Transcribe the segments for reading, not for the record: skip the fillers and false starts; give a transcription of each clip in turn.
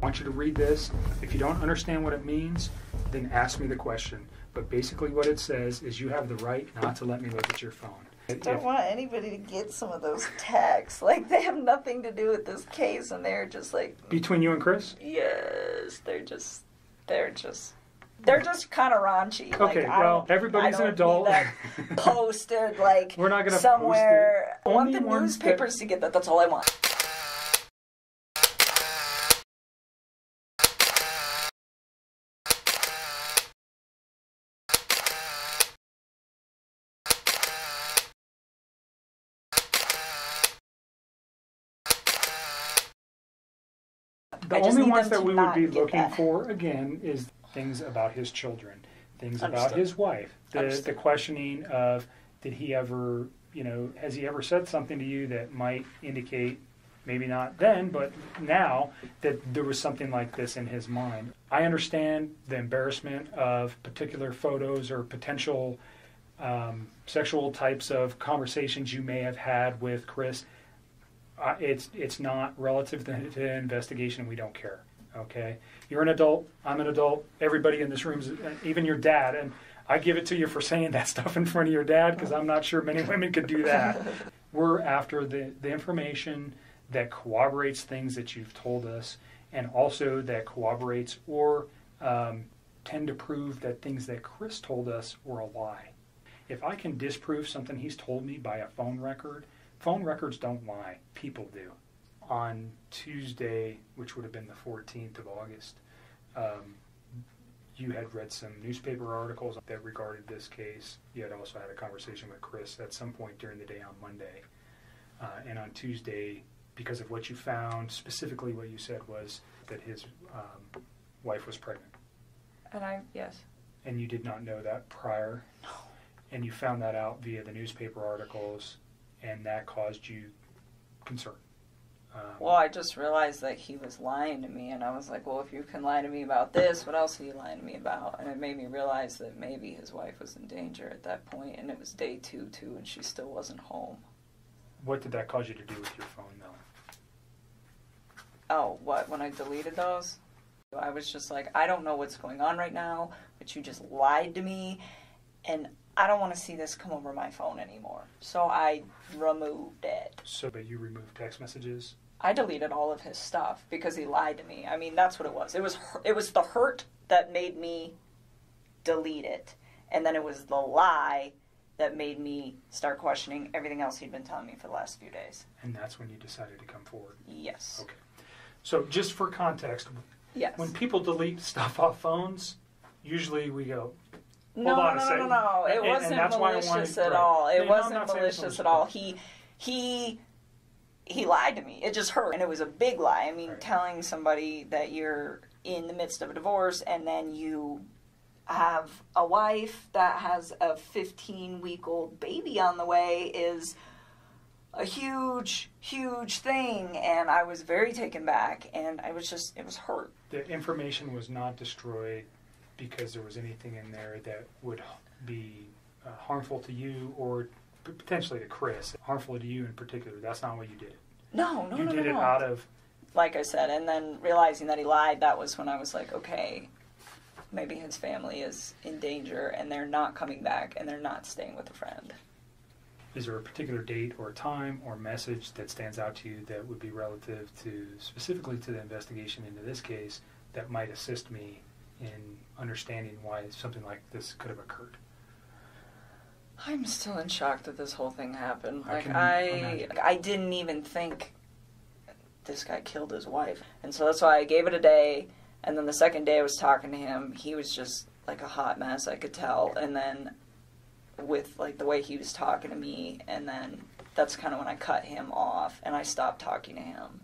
want you to read this. If you don't understand what it means, then ask me the question. But basically what it says is you have the right not to let me look at your phone. I don't want anybody to get some of those texts. Like, they have nothing to do with this case, and they're just like... Between you and Chris? Yes, they're just kind of raunchy. Okay, like, well, everybody's an adult. I don't need that posted, like, we're not gonna somewhere. Post it. I want the newspapers to get that. That's all I want. The only ones that we would be looking for, again, is things about his children, things about his wife, the questioning of, did he ever, has he ever said something to you that might indicate, maybe not then, but now, that there was something like this in his mind. I understand the embarrassment of particular photos or potential sexual types of conversations you may have had with Chris. It's not relative to the investigation, and we don't care. Okay, you're an adult. I'm an adult. Everybody in this room is, even your dad. And I give it to you for saying that stuff in front of your dad, because I'm not sure many women could do that. We're after the information that corroborates things that you've told us, and also that corroborates or tend to prove that things that Chris told us were a lie. If I can disprove something he's told me by a phone record. Phone records don't lie. People do. On Tuesday, which would have been the 14th of August, you had read some newspaper articles that regarded this case. You had also had a conversation with Chris at some point during the day on Monday. And on Tuesday, because of what you found, specifically what you said was that his wife was pregnant. Yes. And you did not know that prior? No. And you found that out via the newspaper articles, and that caused you concern. Well, I just realized that he was lying to me, and I was like, well, if you can lie to me about this, what else are you lying to me about? And it made me realize that maybe his wife was in danger at that point, and it was day 2, too, and she still wasn't home. What did that cause you to do with your phone, though? Oh, what? When I deleted those? I was just like, I don't know what's going on right now, but you just lied to me, and I don't want to see this come over my phone anymore. So I removed it. So, but you removed text messages? I deleted all of his stuff because he lied to me. I mean, that's what it was. It was the hurt that made me delete it. And then it was the lie that made me start questioning everything else he'd been telling me for the last few days. And that's when you decided to come forward? Yes. Okay. So just for context, yes. When people delete stuff off phones, usually we go, No. It wasn't malicious at all. It wasn't malicious at all. He lied to me. It just hurt. And it was a big lie. I mean, right. Telling somebody that you're in the midst of a divorce and then you have a wife that has a 15-week-old baby on the way is a huge, huge thing. And I was very taken back, and it was hurt. The information was not destroyed because there was anything in there that would be harmful to you or potentially to Chris, harmful to you in particular. That's not what you did. No. You did it out of... Like I said, and then realizing that he lied, that was when I was like, okay, maybe his family is in danger and they're not coming back and they're not staying with a friend. Is there a particular date or time or message that stands out to you that would be relative to, specifically to the investigation into this case, that might assist me in understanding why something like this could have occurred? I'm still in shock that this whole thing happened. I didn't even think this guy killed his wife. And so that's why I gave it a day, and then the second day I was talking to him, he was just like a hot mess, I could tell. And then with like the way he was talking to me, and then that's kind of when I cut him off and I stopped talking to him.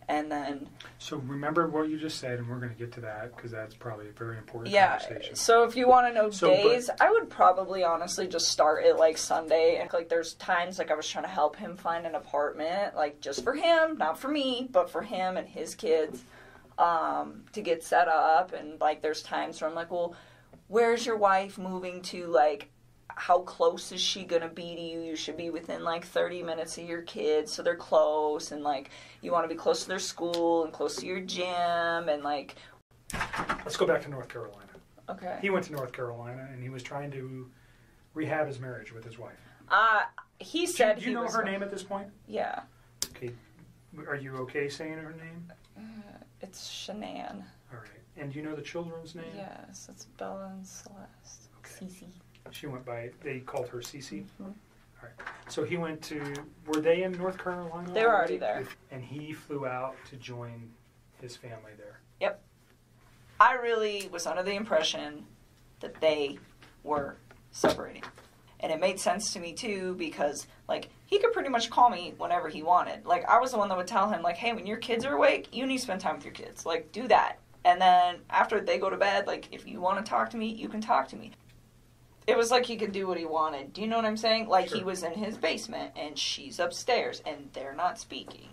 And then... So remember what you just said, and we're going to get to that, because that's probably a very important conversation. So if you want to know days, I would probably honestly just start at, like, Sunday. And, like, there's times, like, I was trying to help him find an apartment, like, just for him, not for me, but for him and his kids, to get set up. And, like, there's times where I'm like, well, where's your wife moving to? Like, how close is she going to be to you? You should be within, like, 30 minutes of your kids, so they're close, and, like, you want to be close to their school and close to your gym, and, like... Let's go back to North Carolina. Okay. He went to North Carolina, and he was trying to rehab his marriage with his wife. He said do you know her name at this point? Yeah. Okay. Are you okay saying her name? It's SHANANN. All right. And do you know the children's name? Yes, it's Bella and Celeste. Okay. Cece. She went by, they called her Cece? Mm-hmm. All right. So he went to, were they in North Carolina? They were already there. And he flew out to join his family there. Yep. I really was under the impression that they were separating. And it made sense to me, too, because, like, he could pretty much call me whenever he wanted. Like, I was the one that would tell him, like, hey, when your kids are awake, you need to spend time with your kids. Like, do that. And then after they go to bed, like, if you want to talk to me, you can talk to me. It was like he could do what he wanted. Do you know what I'm saying? Like, sure. He was in his basement, and she's upstairs, and they're not speaking.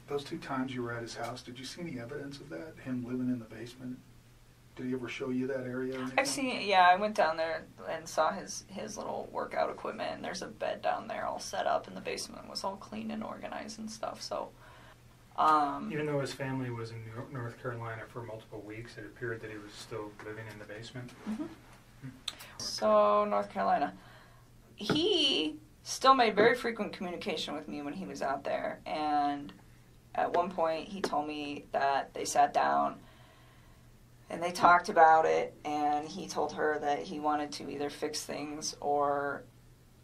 Those 2 times you were at his house, did you see any evidence of that? Him living in the basement? Did he ever show you that area? Or anything? I've seen it, yeah. I went down there and saw his little workout equipment, and there's a bed down there all set up, and the basement was all clean and organized and stuff, so... Even though his family was in North Carolina for multiple weeks, it appeared that he was still living in the basement. Mm-hmm. So, North Carolina. He still made very frequent communication with me when he was out there, and at one point he told me that they sat down and they talked about it, and he told her that he wanted to either fix things or,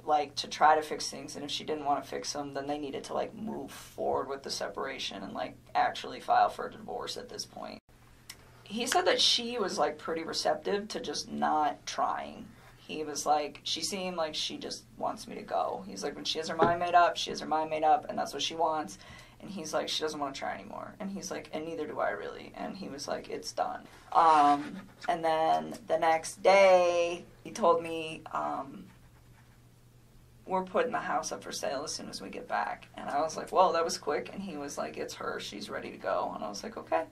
like, to try to fix things, and if she didn't want to fix them, then they needed to, like, move forward with the separation and, like, actually file for a divorce at this point. He said that she was, like, pretty receptive to just not trying. He was like, she seemed like she just wants me to go. He's like, when she has her mind made up, she has her mind made up, and that's what she wants. And he's like, she doesn't want to try anymore. And he's like, and neither do I really. And he was like, it's done. And then the next day, he told me, we're putting the house up for sale as soon as we get back. And I was like, whoa, that was quick. And he was like, it's her. She's ready to go. And I was like, okay.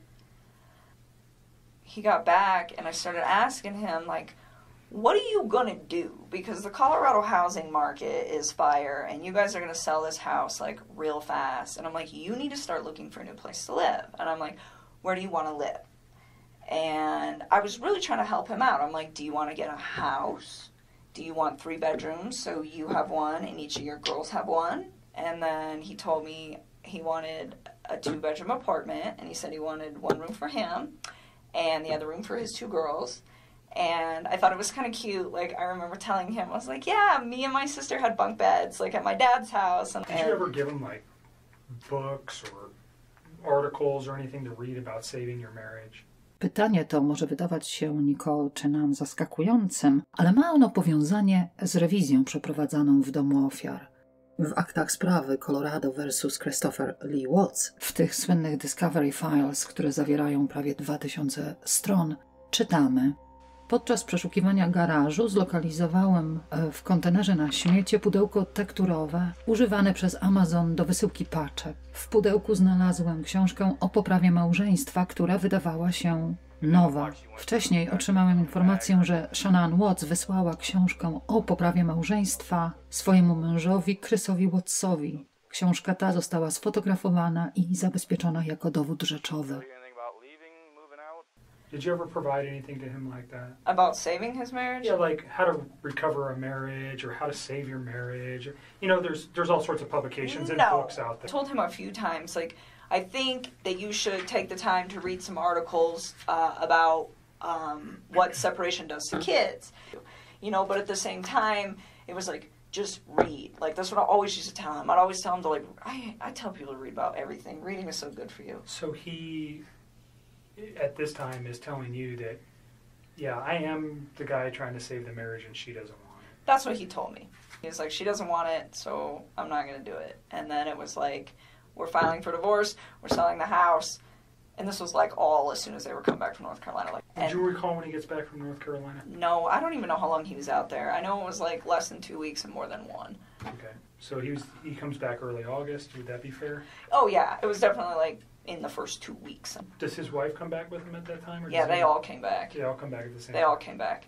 He got back, and I started asking him, like, what are you going to do? Because the Colorado housing market is fire, and you guys are going to sell this house, like, real fast. And I'm like, you need to start looking for a new place to live. And I'm like, where do you want to live? And I was really trying to help him out. I'm like, do you want to get a house? Do you want 3 bedrooms so you have one and each of your girls have one? And then he told me he wanted a 2-bedroom apartment, and he said he wanted 1 room for him and the other room for his 2 girls. And I thought it was kind of cute. Like, I remember telling him, I was like, yeah, me and my sister had bunk beds, like, at my dad's house. Did you ever give him, like, books or articles or anything to read about saving your marriage? Pytanie to może wydawać się Nichol Kessinger zaskakującym, ale ma ono powiązanie z rewizją przeprowadzaną w domu ofiar. W aktach sprawy Colorado vs. Christopher Lee Watts, w tych słynnych Discovery Files, które zawierają prawie 2000 stron, czytamy: podczas przeszukiwania garażu zlokalizowałem w kontenerze na śmiecie pudełko tekturowe używane przez Amazon do wysyłki paczek. W pudełku znalazłem książkę o poprawie małżeństwa, która wydawała się nowa. Wcześniej otrzymałem informację, że SHANANN Watts wysłała książkę o poprawie małżeństwa swojemu mężowi Chrisowi Wattsowi. Książka ta została sfotografowana i zabezpieczona jako dowód rzeczowy. Did you ever provide anything to him like that? About saving his marriage? Yeah, like how to recover a marriage or how to save your marriage. You know, there's all sorts of publications and books out there. I told him a few times, like, I think that you should take the time to read some articles about what separation does to kids. You know, but at the same time, it was like, just read. Like, that's what I always used to tell him. I'd always tell him to, like, I tell people to read about everything. Reading is so good for you. So he, at this time, is telling you that, yeah, I am the guy trying to save the marriage and she doesn't want it. That's what he told me. He was like, she doesn't want it, so I'm not going to do it. And then it was like, we're filing for divorce, we're selling the house. And this was like all as soon as they were coming back from North Carolina. Like, did you recall when he gets back from North Carolina? No, I don't even know how long he was out there. I know it was like less than 2 weeks and more than 1. Okay. So he comes back early August, would that be fair? Oh yeah, it was definitely like in the first 2 weeks. Does his wife come back with him at that time? Or yeah, they all came back. They all come back at the same time? They all came back.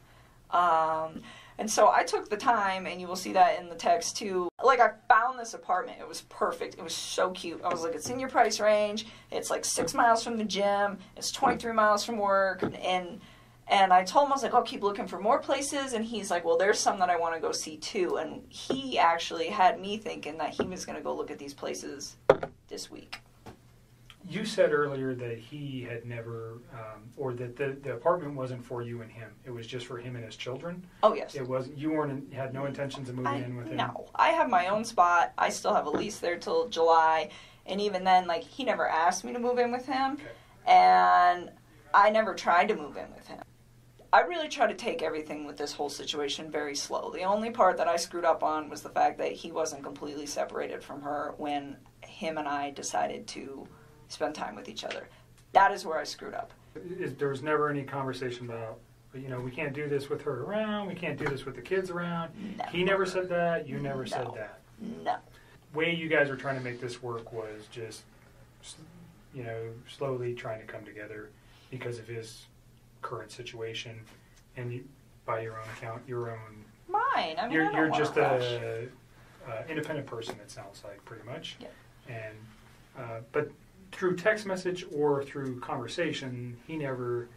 And so I took the time, and you will see that in the text too. Like, I found this apartment. It was perfect. It was so cute. I was like, it's in your price range. It's like 6 miles from the gym. It's 23 miles from work. And I told him, I was like, I'll keep looking for more places. And he's like, well, there's some that I want to go see too. And he actually had me thinking that he was going to go look at these places this week. You said earlier that he had never, or that the apartment wasn't for you and him. It was just for him and his children. Oh yes. It wasn't. You had no intentions of moving in with him. No, I have my own spot. I still have a lease there till July, and even then, like, he never asked me to move in with him, Okay. and I never tried to move in with him. I really try to take everything with this whole situation very slow. The only part that I screwed up on was the fact that he wasn't completely separated from her when him and I decided to spend time with each other. That is where I screwed up. There was never any conversation about, we can't do this with her around, we can't do this with the kids around. Never. He never said that, you never said that. No. Way you guys were trying to make this work was just, slowly trying to come together because of his current situation, and you, by your own account, your own. Mine. I mean, you're just a independent person. It sounds like pretty much. Yeah. And but through text message or through conversation, he never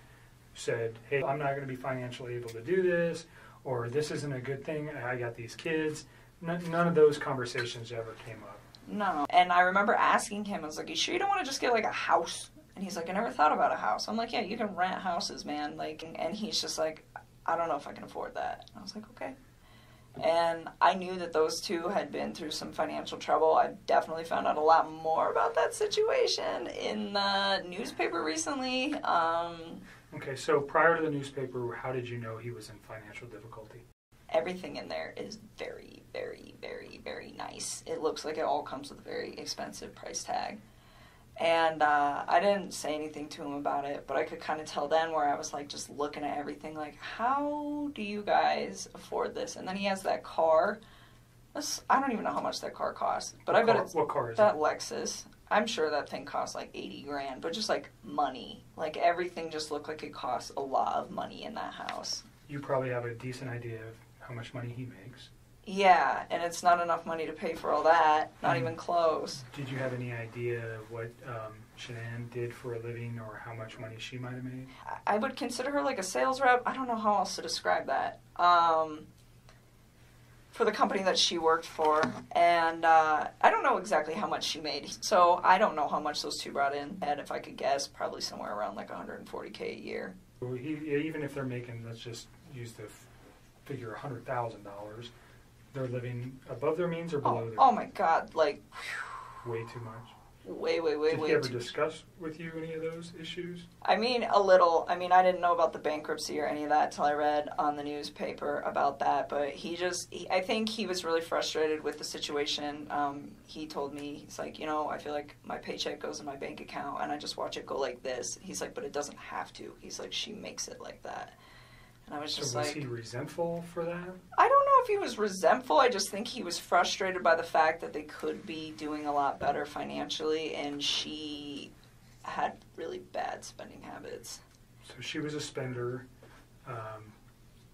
said, "Hey, I'm not going to be financially able to do this," or "This isn't a good thing. I got these kids." None of those conversations ever came up. No. And I remember asking him, I was like, "You sure you don't want to just get like a house?" And he's like, "I never thought about a house." I'm like, "Yeah, you can rent houses, man." Like, and he's just like, "I don't know if I can afford that." And I was like, "Okay." And I knew that those two had been through some financial trouble. I definitely found out a lot more about that situation in the newspaper recently. Okay, so prior to the newspaper, how did you know he was in financial difficulty? Everything in there is very, very, very, very nice. It looks like it all comes with a very expensive price tag. And I didn't say anything to him about it, but I could kind of tell then where I was like just looking at everything like, how do you guys afford this? And then he has that car. I don't even know how much that car costs, but I bet it's what car is that it? Lexus. I'm sure that thing costs like 80 grand, but just like money. Like everything just looked like it costs a lot of money in that house. You probably have a decent idea of how much money he makes. Yeah, and it's not enough money to pay for all that. Not even close. Did you have any idea of what SHANANN did for a living or how much money she might have made? I would consider her like a sales rep. I don't know how else to describe that. For the company that she worked for. And I don't know exactly how much she made. So I don't know how much those two brought in. And if I could guess, probably somewhere around like $140K a year. Well, even if they're making, let's just use the figure $100,000, they're living above their means or below their means? Oh my God, like... Way too much? Way Did he ever discuss with you any of those issues? I mean, a little. I mean, I didn't know about the bankruptcy or any of that till I read on the newspaper about that. But I think he was really frustrated with the situation. He told me, he's like, I feel like my paycheck goes in my bank account and I just watch it go like this. He's like, but it doesn't have to. He's like, she makes it like that. And I was just like... So was he resentful for that? I don't know if he was resentful. I just think he was frustrated by the fact that they could be doing a lot better financially, and she had really bad spending habits. So she was a spender.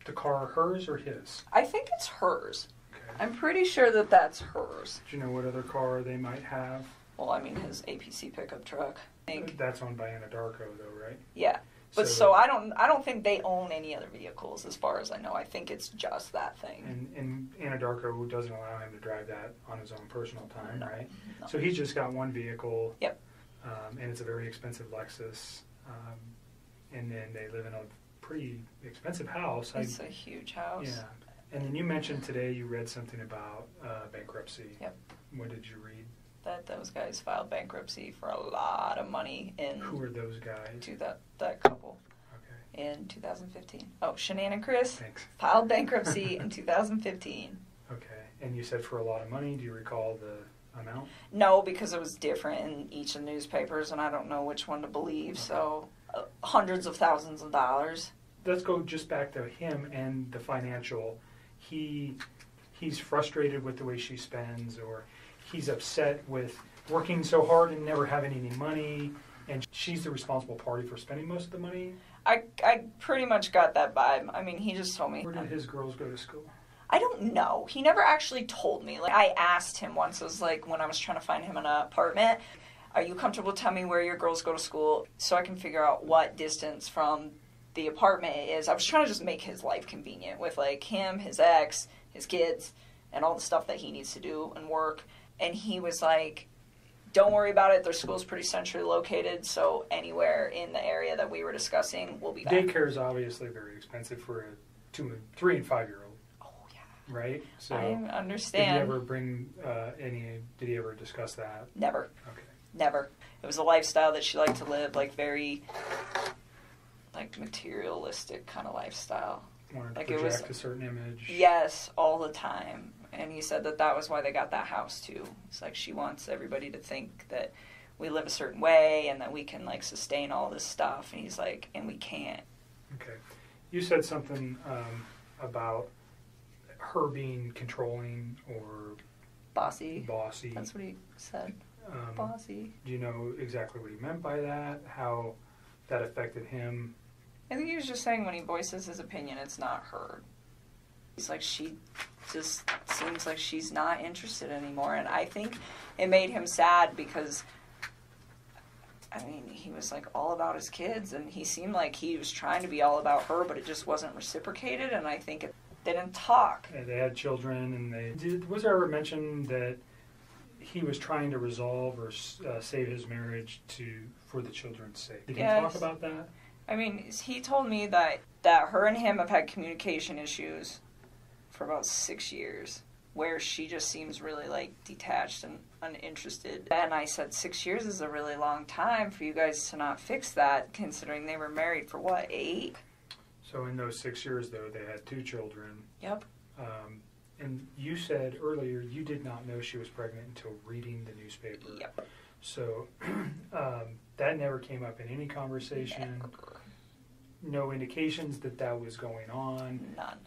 The car, hers or his? I think it's hers. Okay. I'm pretty sure that that's hers. Do you know what other car they might have? Well, I mean, his APC pickup truck. I think. That's owned by Anadarko, though, right? Yeah. But so I don't think they own any other vehicles as far as I know. I think it's just that thing. And Anadarko doesn't allow him to drive that on his own personal time, right? No. So he's just got one vehicle. Yep. And it's a very expensive Lexus. And then they live in a pretty expensive house. It's a huge house. Yeah. And then you mentioned today you read something about bankruptcy. Yep. What did you read? That those guys filed bankruptcy for a lot of money in... Who are those guys? To that couple. Okay. In 2015. Oh, SHANANN and Chris. Thanks. Filed bankruptcy in 2015. Okay. And you said for a lot of money. Do you recall the amount? No, because it was different in each of the newspapers, and I don't know which one to believe. Okay. So, hundreds of thousands of dollars. Let's go just back to him and the financial. He's frustrated with the way she spends, or he's upset with working so hard and never having any money. And she's the responsible party for spending most of the money? I pretty much got that vibe. I mean, he just told me. Where did his girls go to school? I don't know. He never actually told me. Like, I asked him once, it was like when I was trying to find him an apartment, are you comfortable telling me where your girls go to school so I can figure out what distance from the apartment it is? I was trying to just make his life convenient with like him, his ex, his kids, and all the stuff that he needs to do and work. And he was like, don't worry about it. Their school's pretty centrally located, so anywhere in the area that we were discussing, we'll be back. Daycare is obviously very expensive for a 3 and 5 year old. Oh yeah, right. So I understand. Did he ever bring Did he ever discuss that? Never. Okay. Never. It was a lifestyle that she liked to live, like very, like materialistic kind of lifestyle. Wanted to like project it was a certain image. Yes, all the time. And he said that was why they got that house too. It's like she wants everybody to think that we live a certain way and that we can like sustain all this stuff. And he's like, and we can't. Okay. You said something about her being controlling or bossy. Bossy. That's what he said. Bossy. Do you know exactly what he meant by that? How that affected him? I think he was just saying when he voices his opinion, it's not heard. He's like, she just seems like she's not interested anymore. And I think it made him sad because, I mean, he was like all about his kids and he seemed like he was trying to be all about her, but it just wasn't reciprocated. And I think they didn't talk. Yeah, they had children and was there ever mention that he was trying to resolve or save his marriage for the children's sake? Did he talk about that? I mean, he told me that her and him have had communication issues for about 6 years, where she just seems really like detached and uninterested. And I said, 6 years is a really long time for you guys to not fix that, considering they were married for what, 8? So in those 6 years, though, they had 2 children. Yep. And you said earlier you did not know she was pregnant until reading the newspaper. Yep. So that never came up in any conversation. Never. No indications that was going on. None.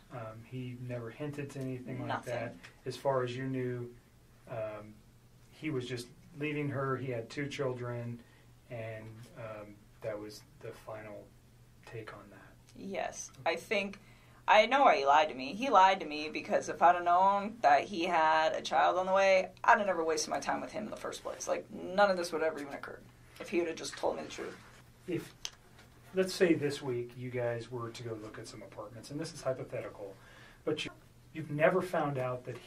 He never hinted to anything like Nothing. that. As far as you knew, he was just leaving her. He had 2 children, and that was the final take on that. Yes. I know why he lied to me. He lied to me because if I'd have known that he had a child on the way, I'd have never wasted my time with him in the first place. Like, none of this would have ever even occurred if he would have just told me the truth. If, let's say this week you guys were to go look at some apartments, and this is hypothetical, but you've never found out that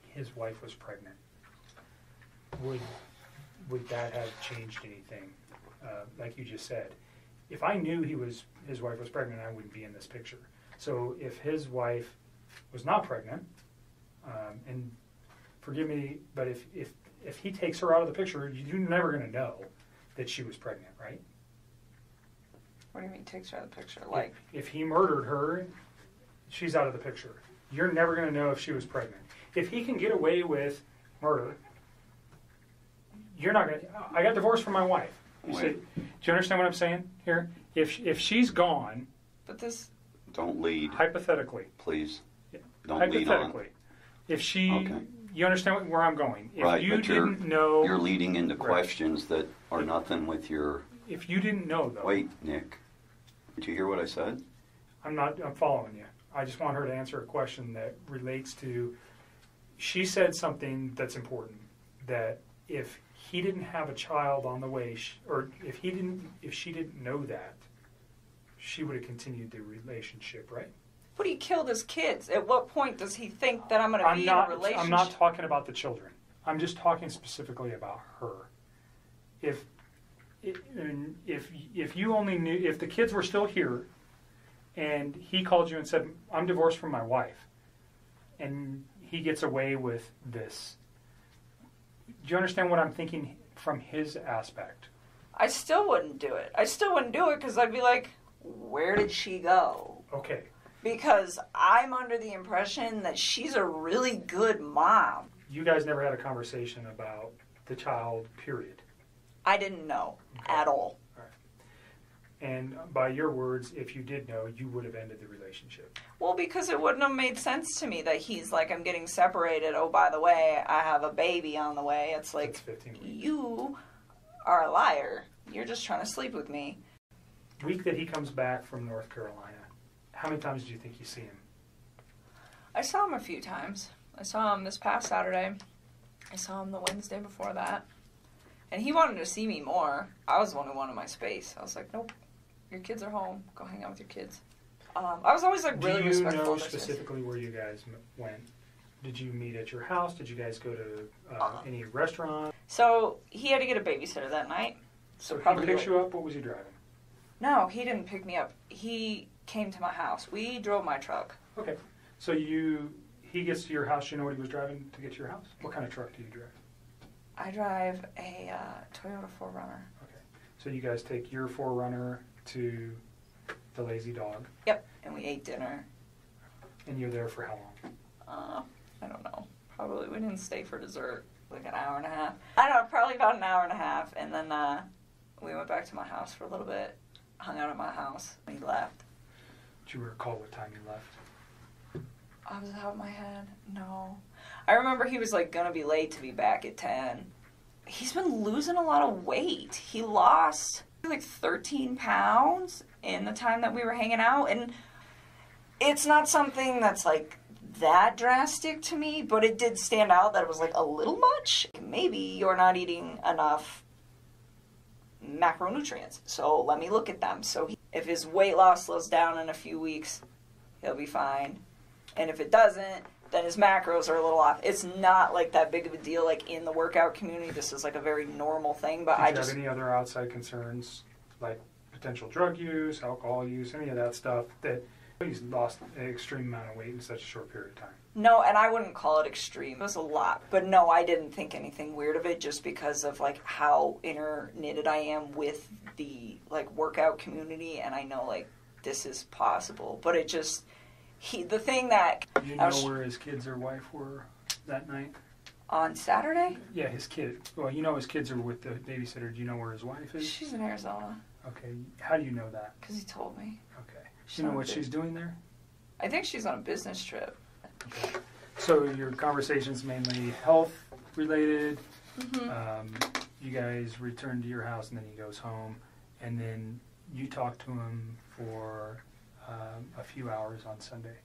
his wife was pregnant, would that have changed anything? Like you just said, if I knew his wife was pregnant, I wouldn't be in this picture. So if his wife was not pregnant, and forgive me, but if he takes her out of the picture, you're never going to know that she was pregnant, right? What do you mean takes her out of the picture? Like, if he murdered her, she's out of the picture. You're never going to know if she was pregnant. If he can get away with murder, you're not going to... I got divorced from my wife. Do you understand what I'm saying here? If she's gone... But this... Don't lead. Hypothetically. Please. Don't hypothetically, lead on. If she... Okay. You understand where I'm going. If right, you didn't know... You're leading into questions that are nothing with your... If you didn't know, though... Wait, Nick. Did you hear what I said? I'm following you. I just want her to answer a question that relates to... She said something that's important. That if he didn't have a child on the way, or if she didn't know that, she would have continued the relationship, right? But he killed his kids. At what point does he think that I'm going to be in a relationship? I'm not talking about the children. I'm just talking specifically about her. If you only knew, if the kids were still here, and he called you and said, "I'm divorced from my wife," and he gets away with this, do you understand what I'm thinking from his aspect? I still wouldn't do it. I still wouldn't do it because I'd be like, where did she go? Okay. Because I'm under the impression that she's a really good mom. You guys never had a conversation about the child, period? I didn't know at all. All right. And by your words, if you did know, you would have ended the relationship. Well, because it wouldn't have made sense to me that he's like, I'm getting separated. Oh, by the way, I have a baby on the way. It's like, That's 15 weeks. You are a liar. you're just trying to sleep with me. Week that he comes back from North Carolina, how many times do you think you see him? I saw him a few times. I saw him this past Saturday. I saw him the Wednesday before that. And he wanted to see me more. I was the one who wanted my space. I was like, nope, your kids are home. Go hang out with your kids. I was always like really respectful. Do you know specifically where you guys went? Did you meet at your house? Did you guys go to any restaurant? So he had to get a babysitter that night. So he picked you up? What was he driving? No, he didn't pick me up. He came to my house. We drove my truck. Okay. So he gets to your house. You know what he was driving to get to your house? What kind of truck do you drive? I drive a Toyota 4Runner. Okay. So you guys take your 4Runner to the Lazy Dog. Yep. And we ate dinner. And you're there for how long? I don't know. Probably we didn't stay for dessert. Like an hour and a half. I don't know, probably about an hour and a half. And then we went back to my house for a little bit. Hung out at my house. And he left. Do you recall what time you left? I was out of my head. No. I remember he was like gonna be late to be back at 10. He's been losing a lot of weight. He lost like 13 pounds in the time that we were hanging out. And it's not something that's like that drastic to me, but it did stand out that it was like a little much. Maybe you're not eating enough macronutrients, so let me look at them. So if his weight loss slows down in a few weeks, he'll be fine. And if it doesn't, then his macros are a little off. It's not like that big of a deal like in the workout community. This is like a very normal thing, but Did you have any other outside concerns like potential drug use, alcohol use, any of that stuff that he's lost an extreme amount of weight in such a short period of time? No, and I wouldn't call it extreme. It was a lot. But no, I didn't think anything weird of it just because of like how inter-knitted I am with the like workout community, and I know like this is possible. But it just the thing that you know where his kids or wife were that night? On Saturday? Yeah, his kid. Well, you know his kids are with the babysitter. Do you know where his wife is? She's in Arizona. Okay. How do you know that? Because he told me. Okay. Do you know what she's doing there? I think she's on a business trip. Okay. So your conversation's mainly health related. Mm-hmm. You guys return to your house and then he goes home, and then you talk to him for a few hours on Sunday.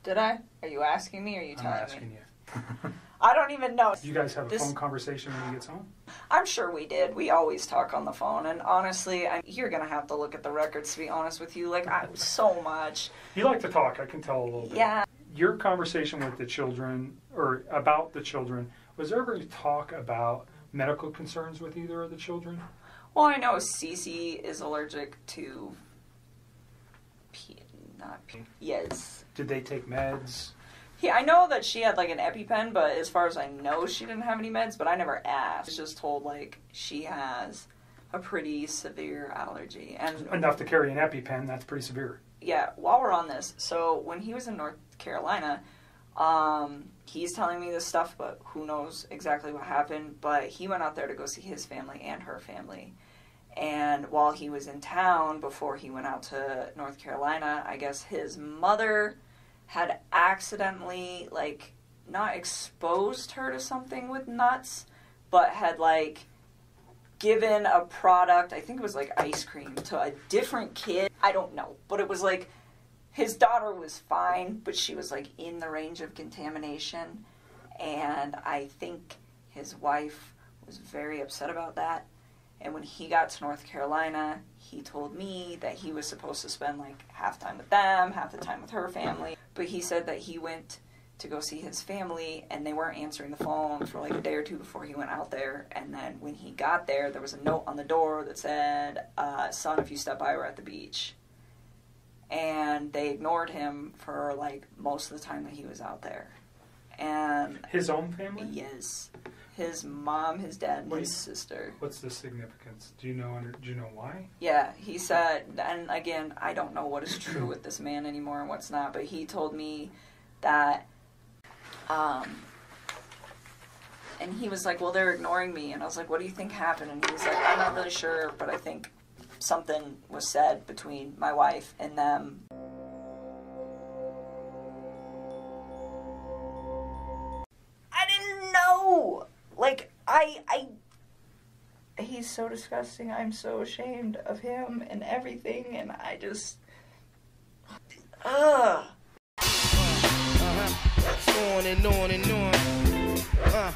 Did I? Are you asking me or are you telling me? I'm asking you. I don't even know. You guys have a phone conversation when he gets home? I'm sure we did. We always talk on the phone. And honestly, you're going to have to look at the records to be honest with you. Like, so much. You like to talk, I can tell a little bit. Yeah. Your conversation with the children, or about the children, was there ever talk about medical concerns with either of the children? Well, I know Cece is allergic to Yes. Did they take meds? Yeah, I know that she had like an EpiPen, but as far as I know, she didn't have any meds, but I never asked. I was just told like she has a pretty severe allergy. And enough to carry an EpiPen, that's pretty severe. Yeah, while we're on this, so when he was in North Carolina, he's telling me this stuff, but who knows exactly what happened, but he went out there to go see his family and her family. And while he was in town, before he went out to North Carolina, I guess his mother had accidentally, like, not exposed her to something with nuts, but had, like, given a product, I think it was, like, ice cream, to a different kid. I don't know, but it was, like, his daughter was fine, but she was, like, in the range of contamination, and I think his wife was very upset about that. And when he got to North Carolina, he told me that he was supposed to spend like half time with them, half the time with her family. But he said that he went to go see his family and they weren't answering the phone for like a day or two before he went out there. And then when he got there was a note on the door that said, son, if you step by, we're at the beach. And they ignored him for like most of the time that he was out there. And his own family? Yes. His mom, his dad, and his sister. What's the significance? Do you know why? Yeah, he said, and again, I don't know what is true with this man anymore and what's not, but he told me that, and he was like, well, they're ignoring me, and I was like, what do you think happened? And he was like, I'm not really sure, but I think something was said between my wife and them. I didn't know! Like, he's so disgusting. I'm so ashamed of him and everything, and I just... Ugh. On and on and on.